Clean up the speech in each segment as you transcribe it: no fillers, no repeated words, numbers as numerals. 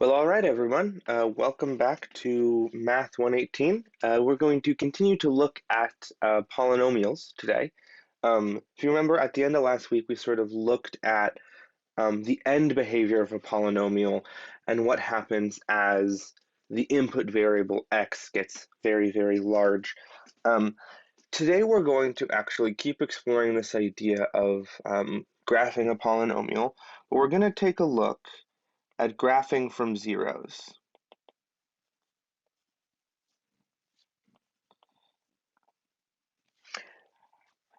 Well, all right, everyone. Welcome back to Math 118. We're going to continue to look at polynomials today. If you remember, at the end of last week, we sort of looked at the end behavior of a polynomial and what happens as the input variable x gets very, very large. Today, we're going to actually keep exploring this idea of graphing a polynomial, but we're going to take a look at graphing from zeros.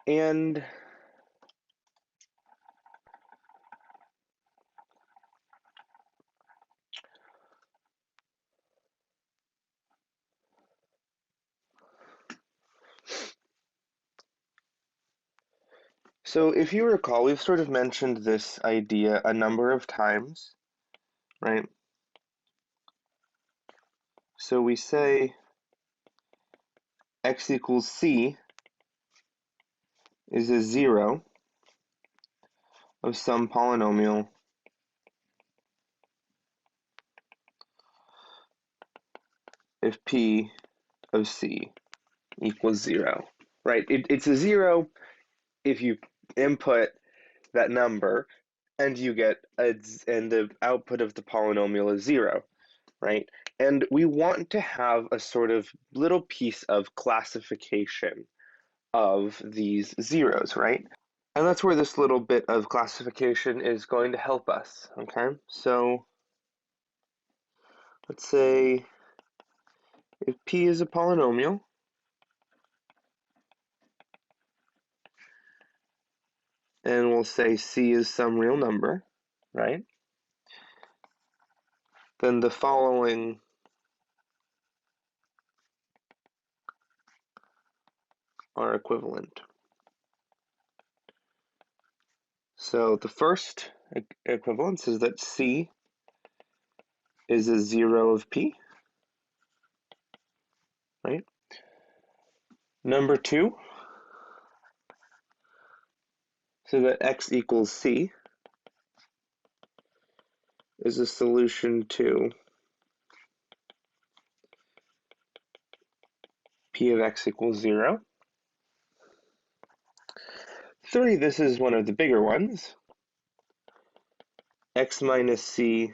And so if you recall, we've sort of mentioned this idea a number of times, right? So we say x equals c is a zero of some polynomial if p of c equals zero, right? It's a zero if you input that number and you get and the output of the polynomial is zero, right? And we want to have a sort of little piece of classification of these zeros, right? And that's where this little bit of classification is going to help us, okay? So let's say if p is a polynomial, and we'll say c is some real number, right? Then the following are equivalent. So the first equivalence is that c is a zero of p, right? Number two, so that x equals c is a solution to p of x equals zero. Three, this is one of the bigger ones. X minus c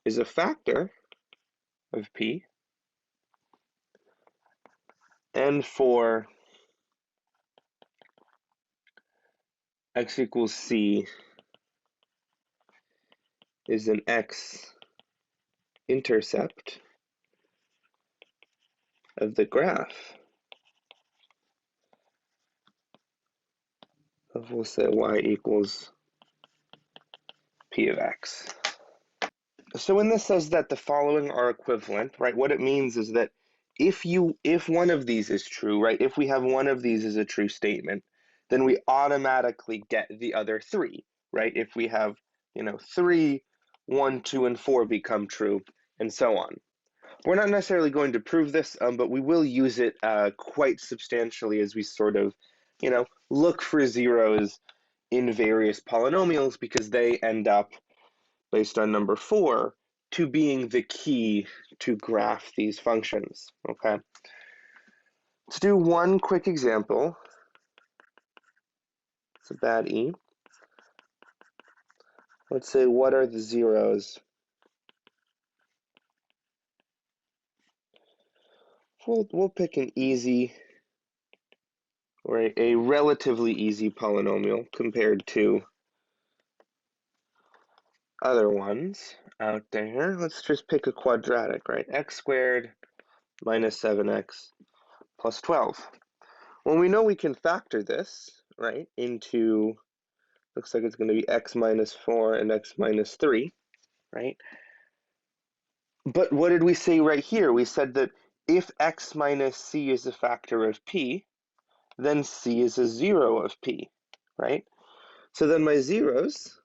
is a factor of p. And for x equals c is an x-intercept of the graph of, we'll say, y equals p of x. So when this says that the following are equivalent, right, what it means is that if one of these is true, right, if we have one of these as a true statement, then we automatically get the other three, right? If we have, 3, 1, 2, and 4 become true, and so on. We're not necessarily going to prove this, but we will use it quite substantially as we sort of, look for zeros in various polynomials because they end up, based on number 4, to being the key to graph these functions, okay? Let's do one quick example. It's a bad E. Let's say, what are the zeros? We'll pick an easy or a relatively easy polynomial compared to other ones out there. Let's just pick a quadratic, right? X squared minus 7x plus 12. Well, we know we can factor this, right, into, looks like it's going to be x minus 4 and x minus 3, right? But what did we say right here? We said that if x minus c is a factor of p, then c is a zero of p, right? So then my zeros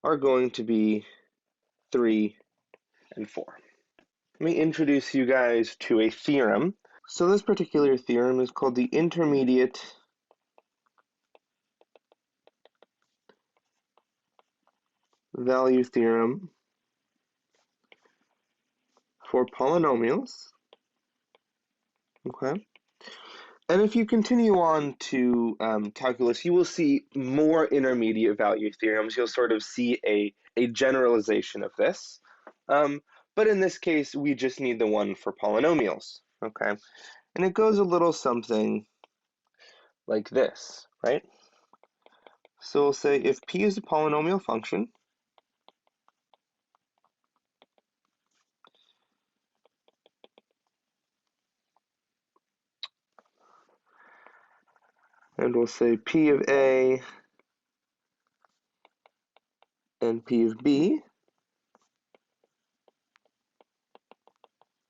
are going to be 3 and 4. Let me introduce you guys to a theorem. So this particular theorem is called the intermediate value theorem for polynomials, okay? And if you continue on to calculus, you will see more intermediate value theorems. You'll sort of see a generalization of this. But in this case, we just need the one for polynomials, okay? And it goes a little something like this, right? So we'll say if p is a polynomial function, and we'll say p of a and p of b,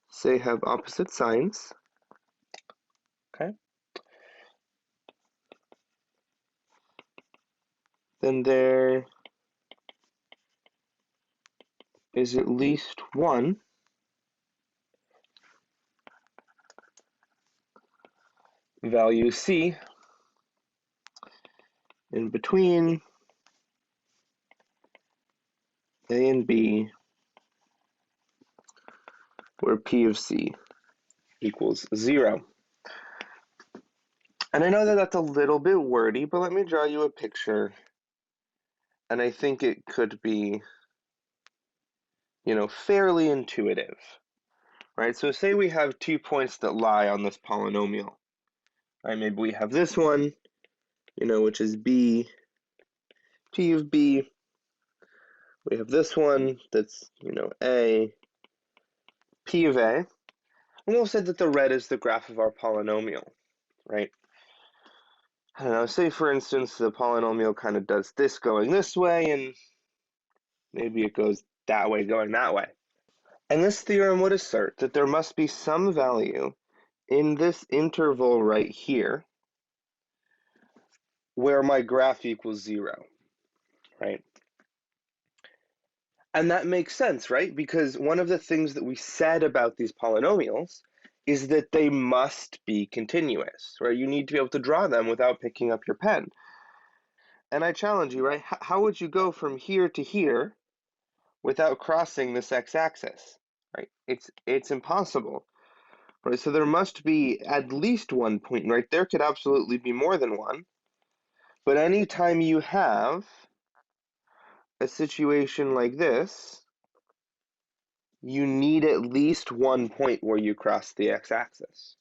say have opposite signs, okay? Then there is at least one value c in between a and b where p of c equals 0. And I know that that's a little bit wordy, but let me draw you a picture. And I think it could be, fairly intuitive, right? So say we have 2 points that lie on this polynomial, right? Maybe we have this one, which is b, p of b. We have this one that's, a, p of a. And we'll say that the red is the graph of our polynomial, right? I don't know, say for instance the polynomial kind of does this going this way, and maybe it goes that way going that way. And this theorem would assert that there must be some value in this interval right here where my graph equals 0, right? And that makes sense, right? Because one of the things that we said about these polynomials is that they must be continuous, right? You need to be able to draw them without picking up your pen. And I challenge you, right? How would you go from here to here without crossing this x-axis, right? It's impossible, right? So there must be at least one point, right? There could absolutely be more than one. But anytime you have a situation like this, you need at least one point where you cross the x-axis.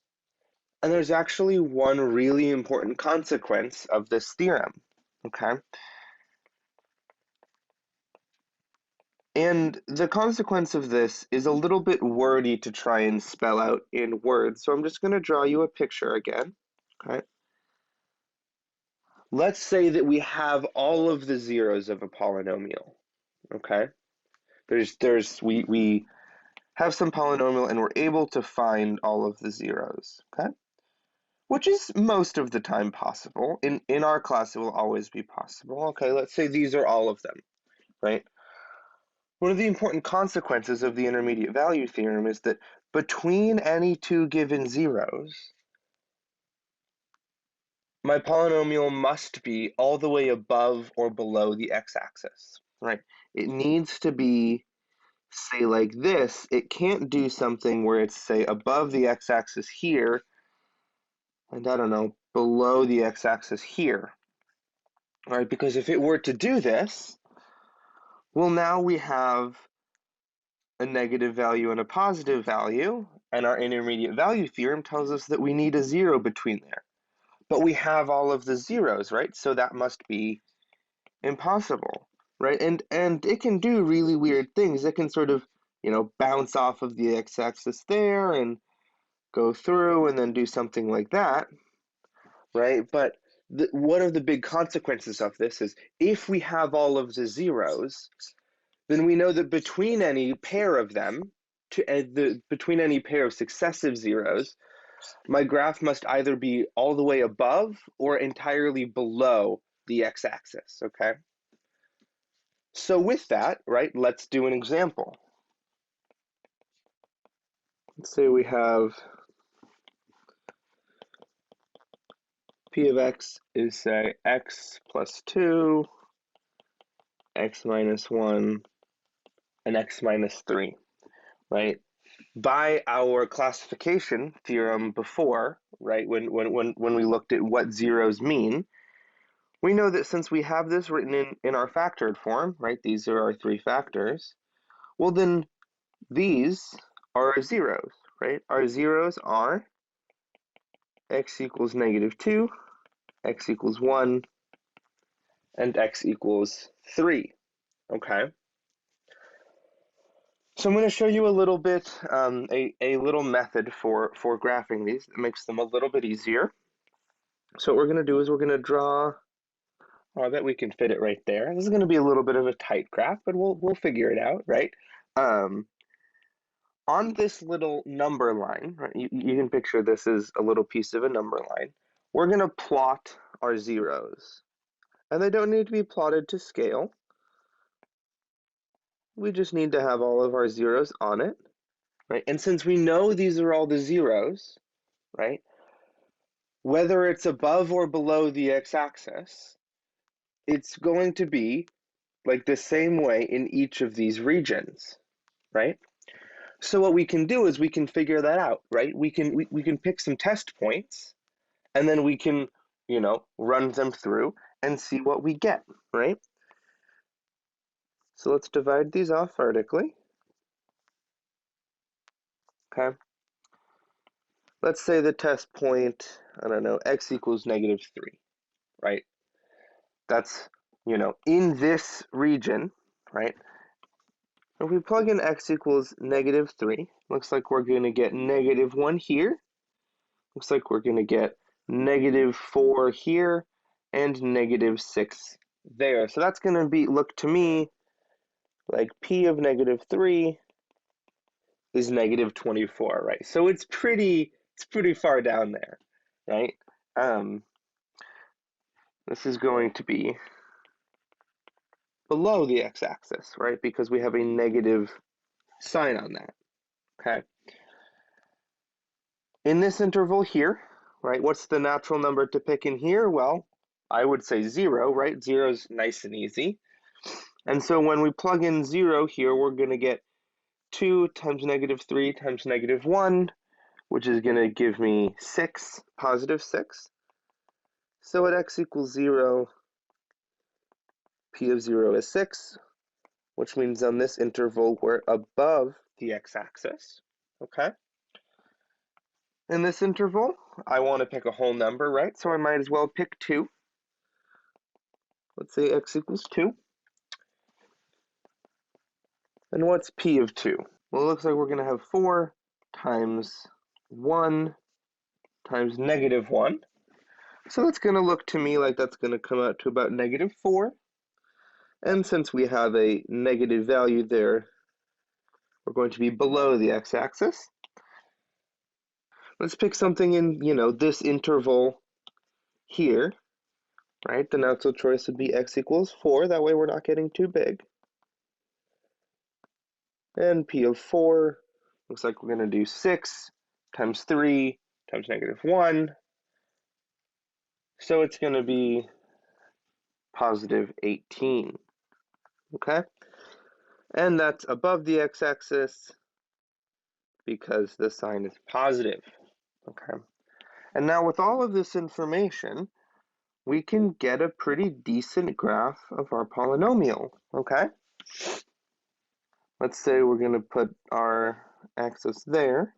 And there's actually one really important consequence of this theorem, okay? And the consequence of this is a little bit wordy to try and spell out in words, so I'm just going to draw you a picture again, okay? Let's say that we have all of the zeros of a polynomial, okay? We have some polynomial and we're able to find all of the zeros, okay? Which is most of the time possible. In our class, it will always be possible. Okay, let's say these are all of them, right? One of the important consequences of the intermediate value theorem is that between any two given zeros, my polynomial must be all the way above or below the x-axis, right? It needs to be, say, like this. It can't do something where it's, say, above the x-axis here, and I don't know, below the x-axis here, right? Because if it were to do this, well, now we have a negative value and a positive value, and our intermediate value theorem tells us that we need a 0 between there. But we have all of the zeros, right? So that must be impossible, right? And it can do really weird things. It can sort of, bounce off of the x-axis there and go through and then do something like that, right? But one of the big consequences of this is if we have all of the zeros, then we know that between any pair of them, between any pair of successive zeros, my graph must either be all the way above or entirely below the x-axis, okay? So with that, right, let's do an example. Let's say we have p of x is, say, x plus 2 x minus 1, and x minus 3, right? By our classification theorem before, right, when we looked at what zeros mean, we know that since we have this written in our factored form, right, these are our three factors, well then these are our zeros, right? Our zeros are x equals -2, x equals 1, and x equals 3, okay? So I'm going to show you a little bit, a little method for graphing these that makes them a little bit easier. So what we're going to do is we're going to draw, oh, I bet we can fit it right there. This is going to be a little bit of a tight graph, but we'll figure it out, right? On this little number line, right, you can picture this as a little piece of a number line, we're going to plot our zeros. And they don't need to be plotted to scale. We just need to have all of our zeros on it, right? And since we know these are all the zeros, right, whether it's above or below the x-axis, it's going to be like the same way in each of these regions, right? So what we can do is we can figure that out, right? We can pick some test points, and then we can, run them through and see what we get, right? So let's divide these off vertically. Okay. Let's say the test point, I don't know, x equals -3, right? That's, in this region, right? If we plug in x equals -3, looks like we're going to get -1 here. Looks like we're going to get -4 here and -6 there. So that's going to look to me like p of -3 is -24, right? So it's pretty far down there, right? This is going to be below the x-axis, right? Because we have a negative sign on that, okay? In this interval here, right, what's the natural number to pick in here? Well, I would say 0, right? 0 is nice and easy. And so when we plug in 0 here, we're going to get 2 times -3 times -1, which is going to give me 6, positive 6. So at x equals 0, p of 0 is 6, which means on this interval we're above the x-axis, okay? In this interval, I want to pick a whole number, right? So I might as well pick 2. Let's say x equals 2. And what's p of 2? Well, it looks like we're going to have 4 times 1 times -1. So that's going to look to me like that's going to come out to about -4. And since we have a negative value there, we're going to be below the x-axis. Let's pick something in, this interval here, right? The natural choice would be x equals 4. That way we're not getting too big. And p of 4 looks like we're going to do 6 times 3 times -1. So it's going to be positive 18. Okay? And that's above the x-axis because the sign is positive. Okay? And now with all of this information, we can get a pretty decent graph of our polynomial. Okay? Let's say we're going to put our axis there.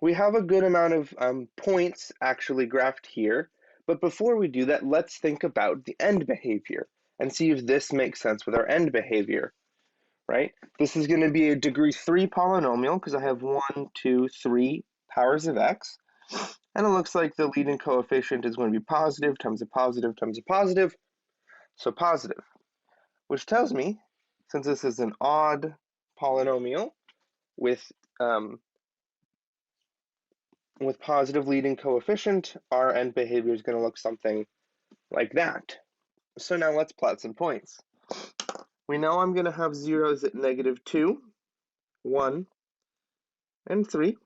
We have a good amount of points actually graphed here, but before we do that, let's think about the end behavior and see if this makes sense with our end behavior, right? This is going to be a degree 3 polynomial because I have 1, 2, 3 powers of x, and it looks like the leading coefficient is going to be positive times a positive times a positive, so positive, which tells me, since this is an odd polynomial with positive leading coefficient, our end behavior is going to look something like that. So now let's plot some points. We know I'm going to have zeros at -2, 1, and 3.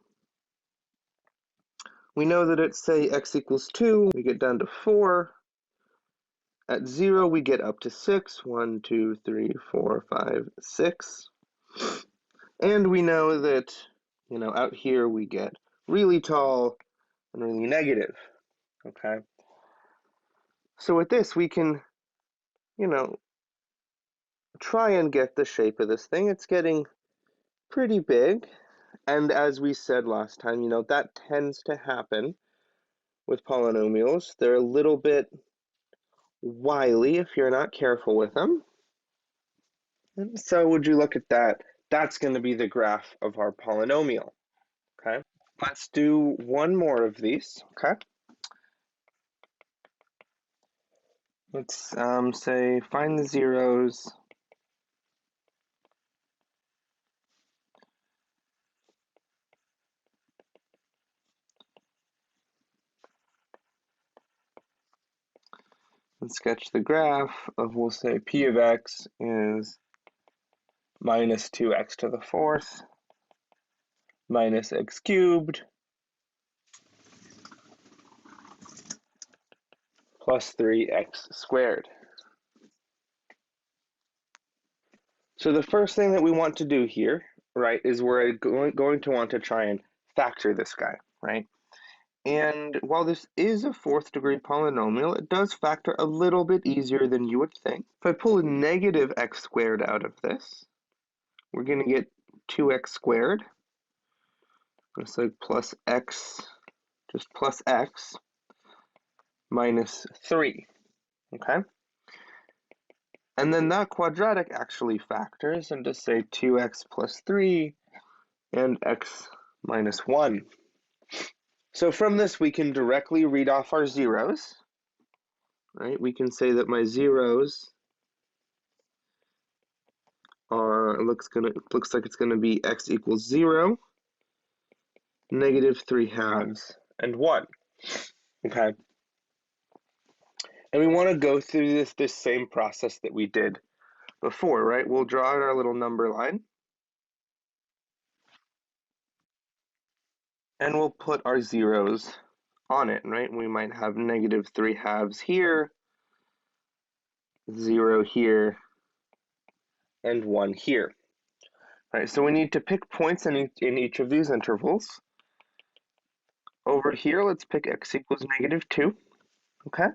We know that at, say, x equals 2, we get down to 4, At 0, we get up to 6. 1, 2, 3, 4, 5, 6. And we know that, out here we get really tall and really negative, okay? So with this, we can, try and get the shape of this thing. It's getting pretty big. And as we said last time, that tends to happen with polynomials. They're a little bit wily if you're not careful with them. And so would you look at that? That's going to be the graph of our polynomial, okay? Let's do one more of these, okay? Let's say find the zeros. And sketch the graph of, we'll say p of x is minus 2x to the fourth minus x cubed plus 3x squared. So the first thing that we want to do here, right, is we're going to want to try and factor this guy, right? And while this is a fourth degree polynomial, it does factor a little bit easier than you would think. If I pull a negative x squared out of this, we're going to get 2x squared. It's like plus x, just plus x, minus 3, okay? And then that quadratic actually factors into, say, 2x plus 3 and x minus 1. So from this, we can directly read off our zeros, right? We can say that my zeros are, looks like it's going to be x equals 0, negative 3 halves, and 1, okay? And we want to go through this same process that we did before, right? We'll draw out our little number line. And we'll put our zeros on it, right? We might have negative 3 halves here, 0 here, and 1 here. Right, so we need to pick points in each of these intervals. Over here, let's pick x equals negative 2, okay?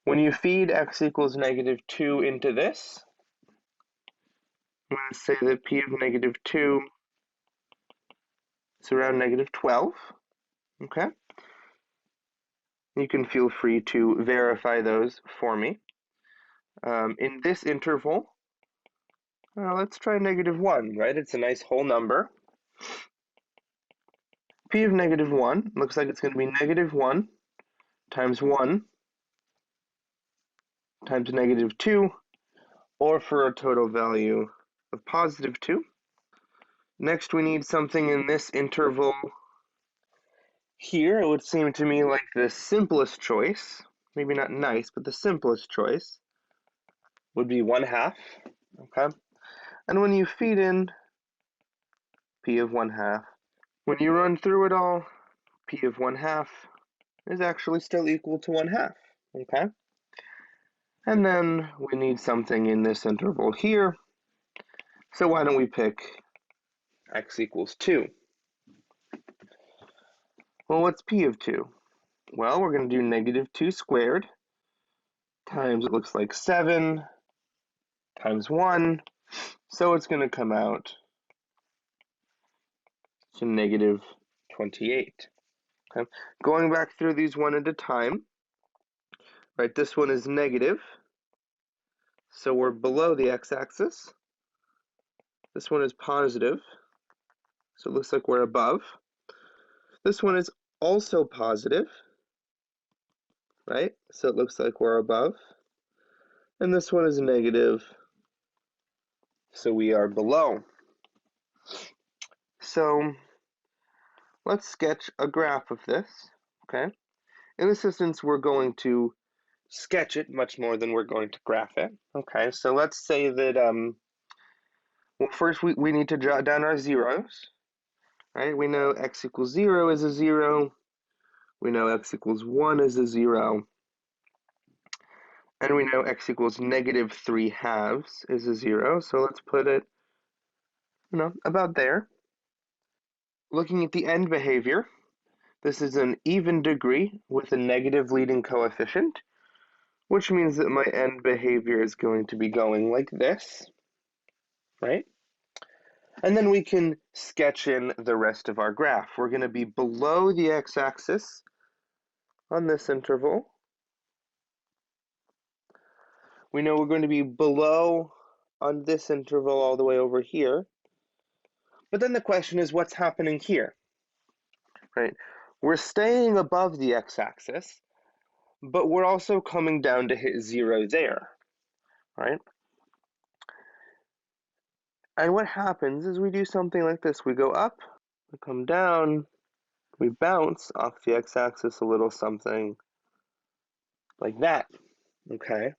When you feed x equals negative 2 into this, I'm going to say that p of negative 2 is around negative 12, okay? You can feel free to verify those for me. In this interval, let's try negative 1, right? It's a nice whole number. P of negative 1 looks like it's going to be negative 1 times 1 times negative 2, or for a total value of positive 2. Next, we need something in this interval here. It would seem to me like the simplest choice, maybe not nice, but the simplest choice would be 1/2, okay? And when you feed in P of 1/2, when you run through it all, P of 1/2 is actually still equal to 1/2, okay? And then we need something in this interval here. So why don't we pick x equals 2? Well, what's p of 2? Well, we're going to do negative 2 squared times, it looks like 7 times 1. So it's going to come out to negative 28. Okay. Going back through these one at a time, right, this one is negative, so we're below the x-axis. This one is positive, so it looks like we're above. This one is also positive, right, so it looks like we're above. And this one is negative, so we are below. So let's sketch a graph of this, okay? In this instance, we're going to sketch it much more than we're going to graph it, okay? So let's say that, well, first we need to jot down our zeros, right? We know x equals 0 is a 0. We know x equals 1 is a 0. And we know x equals -3/2 is a 0, so let's put it, about there. Looking at the end behavior, this is an even degree with a negative leading coefficient, which means that my end behavior is going to be going like this, right? And then we can sketch in the rest of our graph. We're going to be below the x-axis on this interval. We know we're going to be below on this interval all the way over here. But then the question is, what's happening here, right? We're staying above the x-axis, but we're also coming down to hit 0 there, right? And what happens is we do something like this. We go up, we come down, we bounce off the x-axis a little something like that, okay?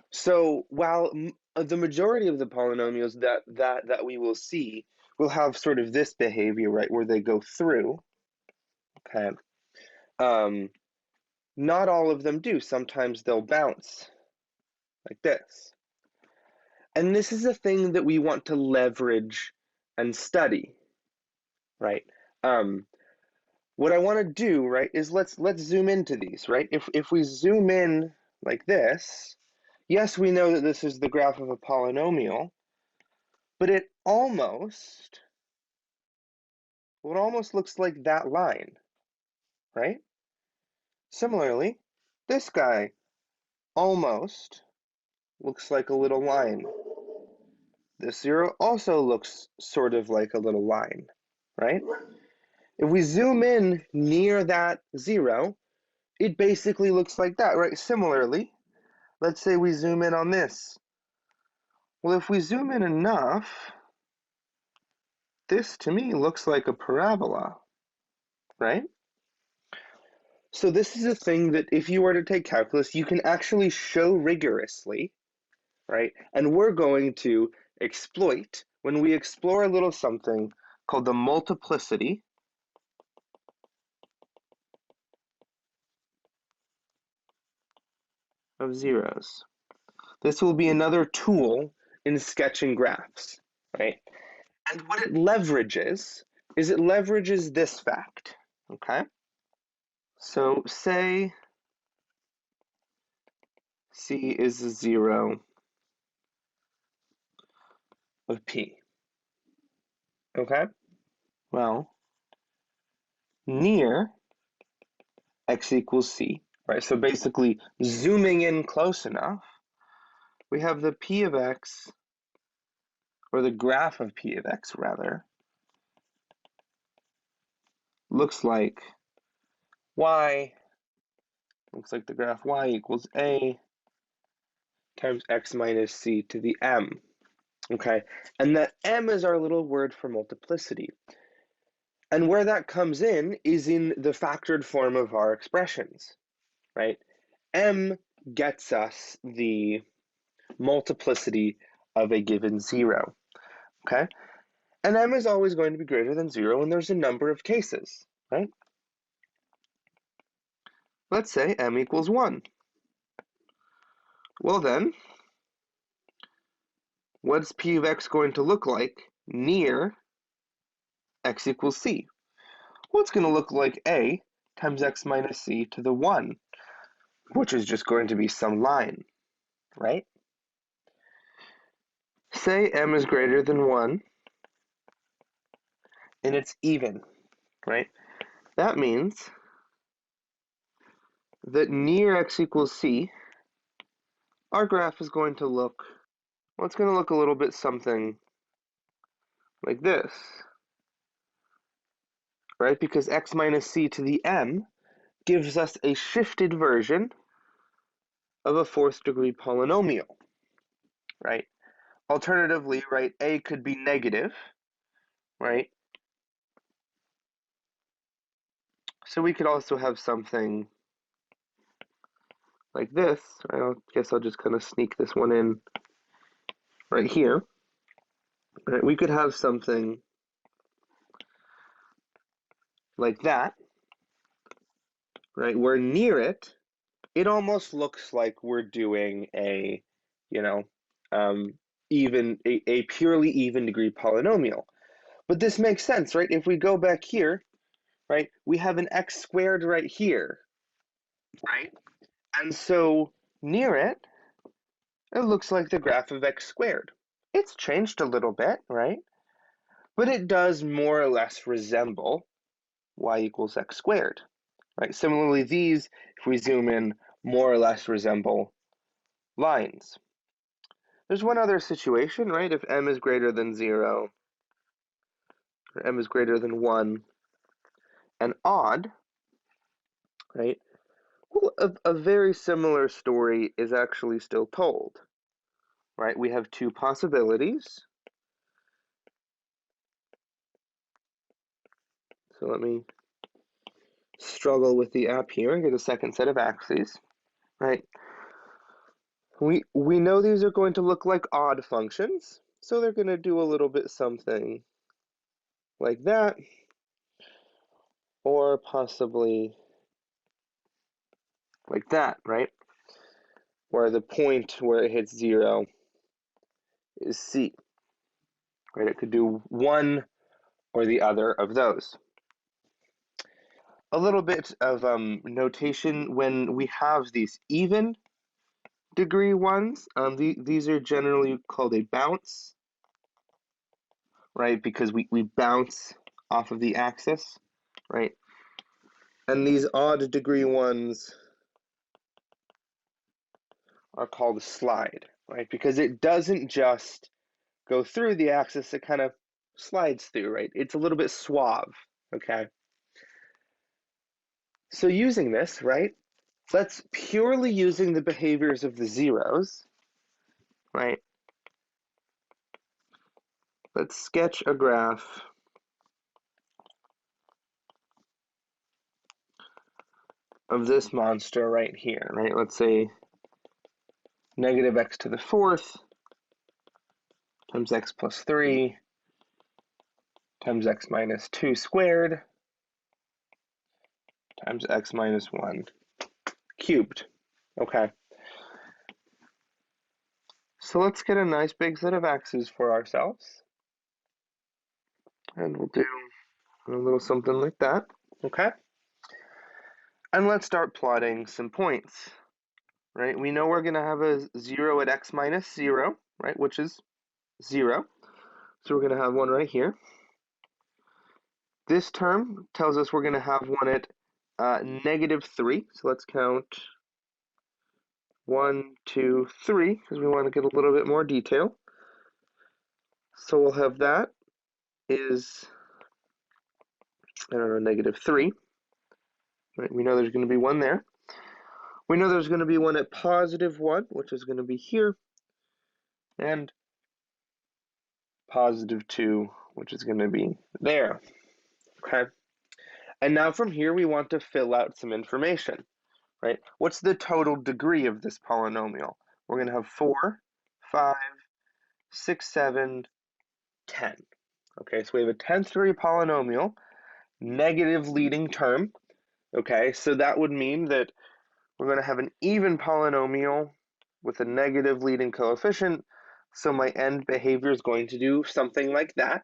So while the majority of the polynomials that we will see will have sort of this behavior, right, where they go through, okay? Not all of them do. Sometimes they'll bounce like this. And this is a thing that we want to leverage and study, right? What I want to do, right, is let's zoom into these, right? If we zoom in like this, yes, we know that this is the graph of a polynomial, but it almost looks like that line, right? Similarly, this guy almost looks like a little line. This 0 also looks sort of like a little line, right? If we zoom in near that 0, it basically looks like that, right? Similarly, let's say we zoom in on this. Well, if we zoom in enough, this to me looks like a parabola, right? So this is a thing that if you were to take calculus, you can actually show rigorously, right? And we're going to exploit when we explore a little something called the multiplicity of zeros. This will be another tool in sketching graphs, right? And what it leverages is it leverages this fact, okay? So say C is a 0 of P, okay? Well, near x equals C, right? So basically zooming in close enough, we have the P of x, or the graph of P of x rather, looks like y, looks like the graph y equals a times x minus c to the m, okay? And that m is our little word for multiplicity. And where that comes in is in the factored form of our expressions, right? M gets us the multiplicity of a given 0, okay? And m is always going to be greater than 0, and there's a number of cases, right? Let's say m equals 1. Well then, what's p of x going to look like near x equals c? Well, it's going to look like a times x minus c to the 1, which is just going to be some line, right? Say m is greater than 1, and it's even, right? That means that near x equals c, our graph is going to look, well, it's going to look a little bit something like this, right? Because x minus c to the m gives us a shifted version of a fourth degree polynomial, right? Alternatively, right, a could be negative, right? So we could also have something like this. I guess I'll just kind of sneak this one in right here. Right? We could have something like that, right? Where near it, it almost looks like we're doing a, you know, a purely even degree polynomial. But this makes sense, right? If we go back here, right, we have an x squared right here, right? And so near it, it looks like the graph of x squared. It's changed a little bit, right? But it does more or less resemble y equals x squared, right? Similarly, these, if we zoom in, more or less resemble lines. There's one other situation, right? If m is greater than 0, or m is greater than 1, and odd, right? Well, a very similar story is actually still told, right? We have two possibilities. So let me struggle with the app here and get a second set of axes, right? We know these are going to look like odd functions, so they're going to do a little bit something like that, or possibly like that, right? Where the point where it hits 0 is C, right? It could do one or the other of those. A little bit of notation when we have these even degree ones, these are generally called a bounce, right? Because we bounce off of the axis, right? And these odd degree ones are called a slide, right? Because it doesn't just go through the axis, it kind of slides through, right? It's a little bit suave, okay? So using this, right, let's purely using the behaviors of the zeros, right? Let's sketch a graph of this monster right here, right? Let's say negative x to the fourth times x plus 3 times x minus 2 squared times x minus 1 cubed. Okay. So let's get a nice big set of axes for ourselves. And we'll do a little something like that. Okay. And let's start plotting some points, right? We know we're going to have a 0 at x minus 0, right, which is 0. So we're going to have one right here. This term tells us we're going to have one at negative 3. So let's count 1, 2, 3, because we want to get a little bit more detail. So we'll have that is, I don't know, negative 3. Right? We know there's going to be one there. We know there's going to be one at positive 1, which is going to be here, and positive 2, which is going to be there. Okay. And now from here, we want to fill out some information, right? What's the total degree of this polynomial? We're going to have 4, 5, 6, 7, 10. Okay, so we have a 10th degree polynomial, negative leading term. Okay, so that would mean that we're going to have an even polynomial with a negative leading coefficient. So my end behavior is going to do something like that,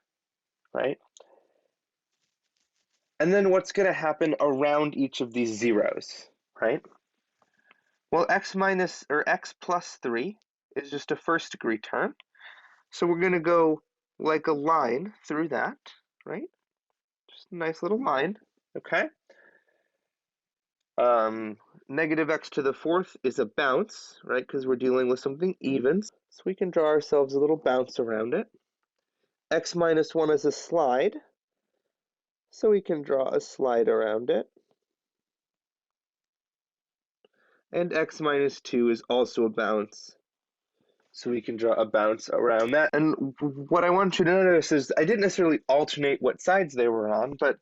right? And then what's going to happen around each of these zeros, right? Well, x minus or x plus 3 is just a first degree term. So we're going to go like a line through that, right? Just a nice little line, okay? Negative x to the fourth is a bounce, right? Because we're dealing with something even. So we can draw ourselves a little bounce around it. X minus 1 is a slide. So we can draw a slide around it. And x minus 2 is also a bounce. So we can draw a bounce around that. And what I want you to notice is I didn't necessarily alternate what sides they were on, but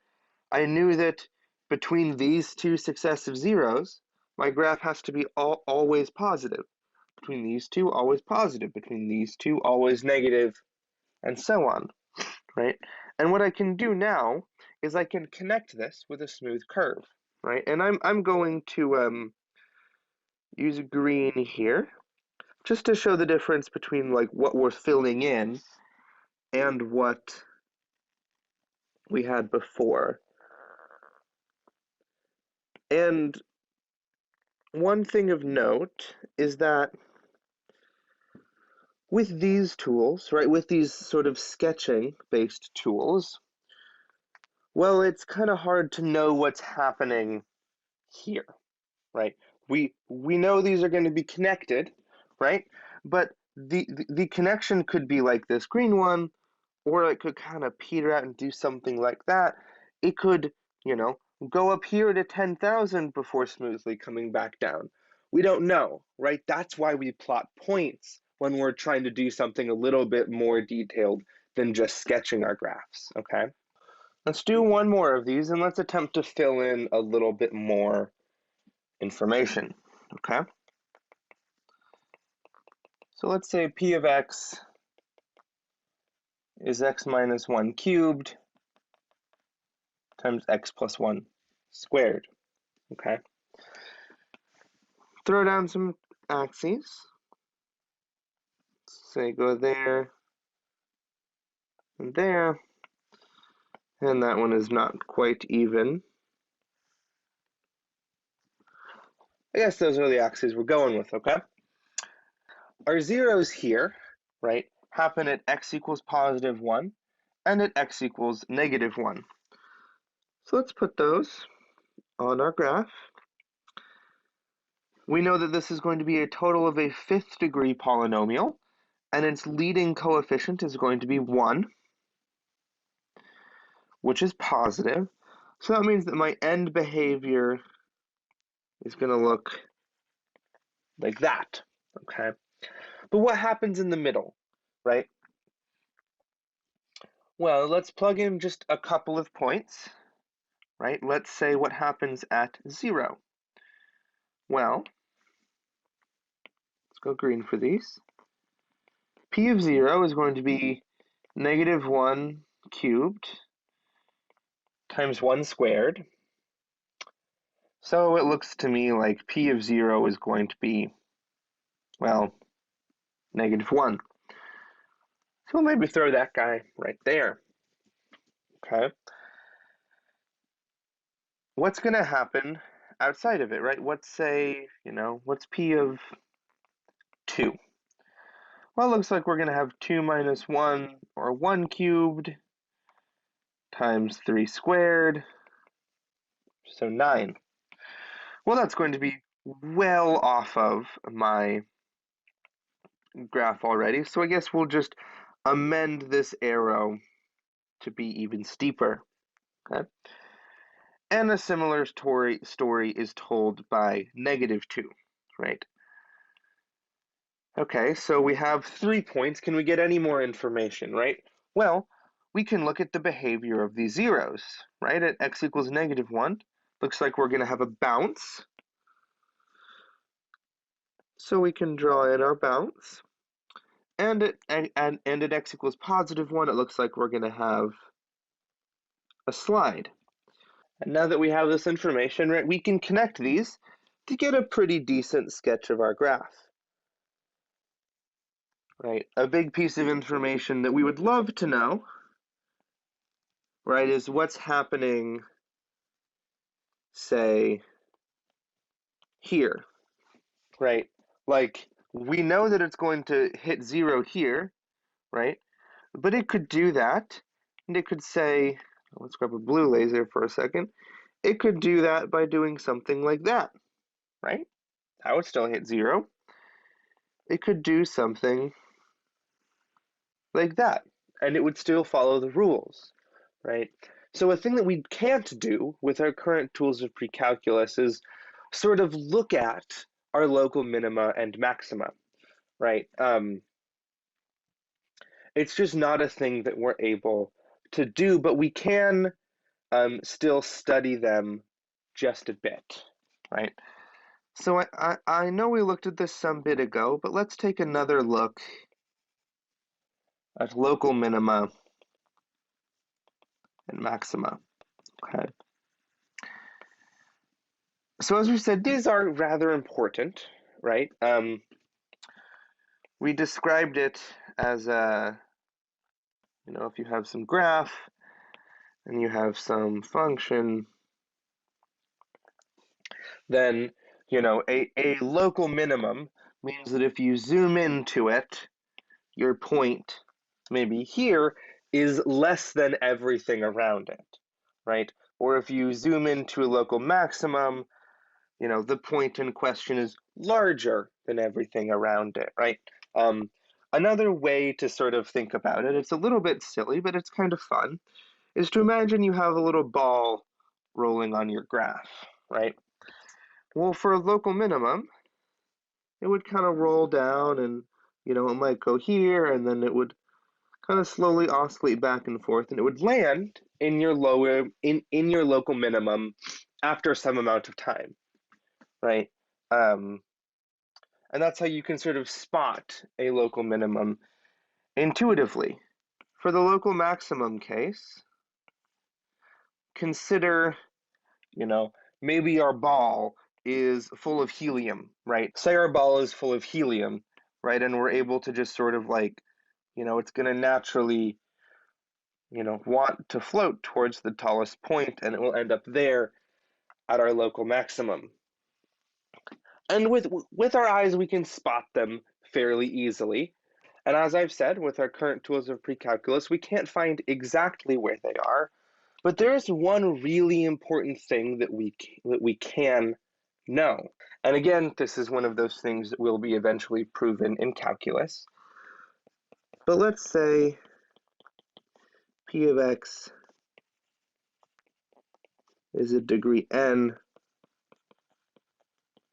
I knew that between these two successive zeros, my graph has to be always positive. Between these two, always positive. Between these two, always negative, and so on, right? And what I can do now is I can connect this with a smooth curve, right? And I'm going to use green here, just to show the difference between like what we're filling in and what we had before. And one thing of note is that with these tools, right, with these sort of sketching-based tools, well, it's kind of hard to know what's happening here, right? We know these are going to be connected, right? But the connection could be like this green one, or it could kind of peter out and do something like that. It could, you know, go up here to 10,000 before smoothly coming back down. We don't know, right? That's why we plot points when we're trying to do something a little bit more detailed than just sketching our graphs, okay? Let's do one more of these and let's attempt to fill in a little bit more information, okay? So let's say p of x is x minus 1 cubed times x plus 1 squared, okay? Throw down some axes. Say go there and there, and that one is not quite even. I guess those are the axes we're going with, okay? Our zeros here, right, happen at x equals positive 1 and at x equals negative 1. So let's put those on our graph. We know that this is going to be a total of a fifth degree polynomial, and its leading coefficient is going to be 1, which is positive. So that means that my end behavior is going to look like that, okay? But what happens in the middle, right? Well, let's plug in just a couple of points, right? Let's say what happens at 0. Well, let's go green for these. P of 0 is going to be negative 1 cubed times 1 squared. So it looks to me like P of 0 is going to be, well, negative 1. So we'll maybe throw that guy right there, okay? What's going to happen outside of it, right? Let's say, what's P of 2? Well, it looks like we're going to have 2 minus 1, or 1 cubed, times 3 squared, so 9. Well, that's going to be well off of my graph already, so I guess we'll just amend this arrow to be even steeper, okay? And a similar story is told by negative 2, right? Okay, so we have 3 points. Can we get any more information, right? Well, we can look at the behavior of these zeros, right? At x equals negative 1, looks like we're going to have a bounce. So we can draw in our bounce. And at x equals positive 1, it looks like we're going to have a slide. And now that we have this information, right, we can connect these to get a pretty decent sketch of our graph. Right, a big piece of information that we would love to know, right, is what's happening, say, here, right? Like, we know that it's going to hit 0 here, right? But it could do that, and it could say, let's grab a blue laser for a second, it could do that by doing something like that, right? That would still hit 0. It could do something like that, and it would still follow the rules, right? So a thing that we can't do with our current tools of precalculus is sort of look at our local minima and maxima, right? It's just not a thing that we're able to do, but we can still study them just a bit, right? So I know we looked at this some bit ago, but let's take another look at local minima and maxima, okay? So as we said, these are rather important, right? We described it as a, if you have some graph and you have some function, then, a local minimum means that if you zoom into it, your point, maybe here, is less than everything around it, right? Or if you zoom into a local maximum, the point in question is larger than everything around it, right? Another way to sort of think about it, it's a little bit silly, but it's kind of fun, is to imagine you have a little ball rolling on your graph, right? Well, for a local minimum, it would kind of roll down and, it might go here and then it would kind of slowly oscillate back and forth and it would land in your your local minimum after some amount of time, right? And that's how you can sort of spot a local minimum intuitively. For the local maximum case, consider, maybe our ball is full of helium, right? Say our ball is full of helium, right? And we're able to just sort of like, it's going to naturally, want to float towards the tallest point and it will end up there at our local maximum. And with our eyes, we can spot them fairly easily. And as I've said, with our current tools of precalculus, we can't find exactly where they are, but there is one really important thing that we can know. And again, this is one of those things that will be eventually proven in calculus. But let's say p of x is a degree n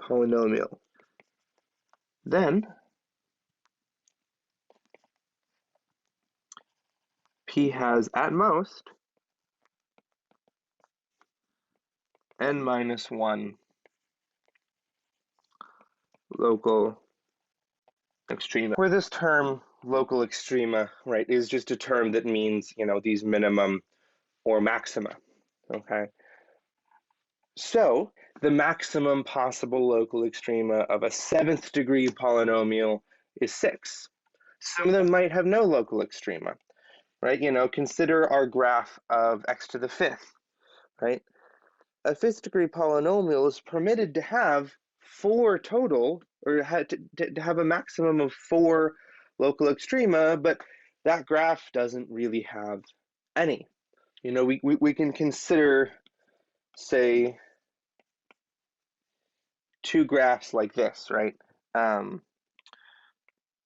polynomial. Then p has at most n minus 1 local extrema. Where this term local extrema, right, is just a term that means, these minimum or maxima, okay? So the maximum possible local extrema of a 7th degree polynomial is 6. Some of them might have no local extrema, right? Consider our graph of x to the 5th, right? A 5th degree polynomial is permitted to have 4 total, or to have a maximum of 4 local extrema, but that graph doesn't really have any. We can consider, say, 2 graphs like this, right?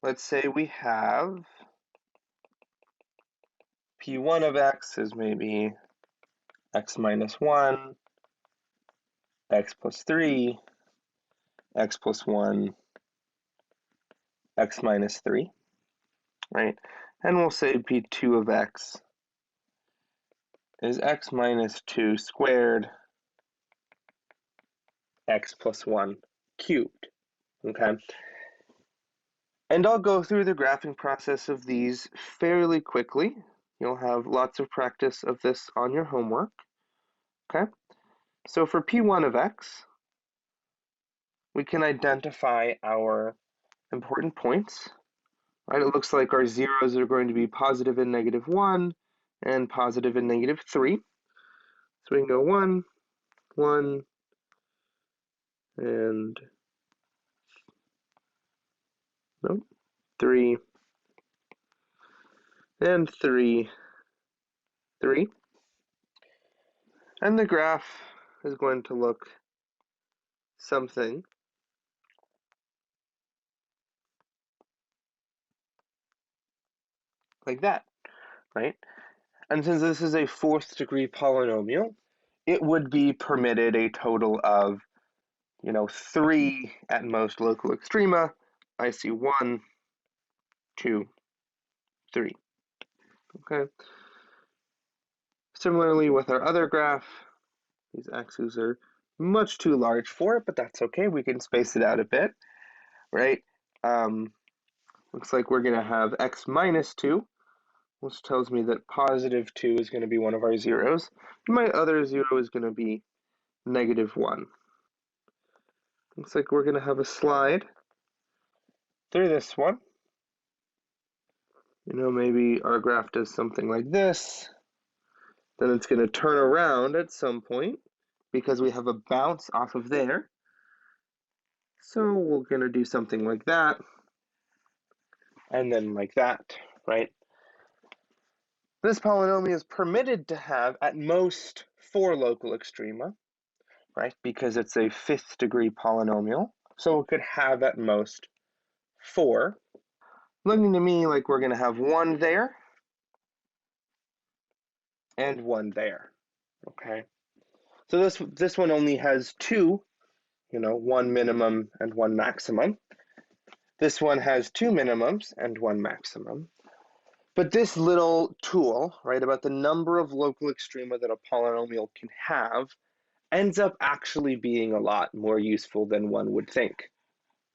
Let's say we have p1 of x is maybe x minus 1, x plus 3, x plus 1, x minus 3, right? And we'll say p2 of x is x minus 2 squared, x plus 1 cubed, okay? And I'll go through the graphing process of these fairly quickly. You'll have lots of practice of this on your homework, okay? So for p1 of x, we can identify our important points, right? It looks like our zeros are going to be positive and negative 1 and positive and negative 3. So we can go 1, 1, and no, 3, and 3, 3. And the graph is going to look something like that, right? And since this is a 4th degree polynomial, it would be permitted a total of, 3 at most local extrema. I see 1, 2, 3. Okay. Similarly with our other graph, these axes are much too large for it, but that's okay. We can space it out a bit, right? Looks like we're going to have x minus 2, which tells me that positive 2 is going to be one of our zeros. My other zero is going to be negative 1. Looks like we're going to have a slide through this one. Maybe our graph does something like this. Then it's going to turn around at some point because we have a bounce off of there. So we're going to do something like that, and then like that, right? This polynomial is permitted to have at most 4 local extrema, right? Because it's a 5th degree polynomial. So it could have at most 4. Looking to me like we're going to have 1 there and 1 there, okay? So this one only has 2, 1 minimum and 1 maximum. This one has 2 minimums and 1 maximum. But this little tool, right, about the number of local extrema that a polynomial can have, ends up actually being a lot more useful than one would think.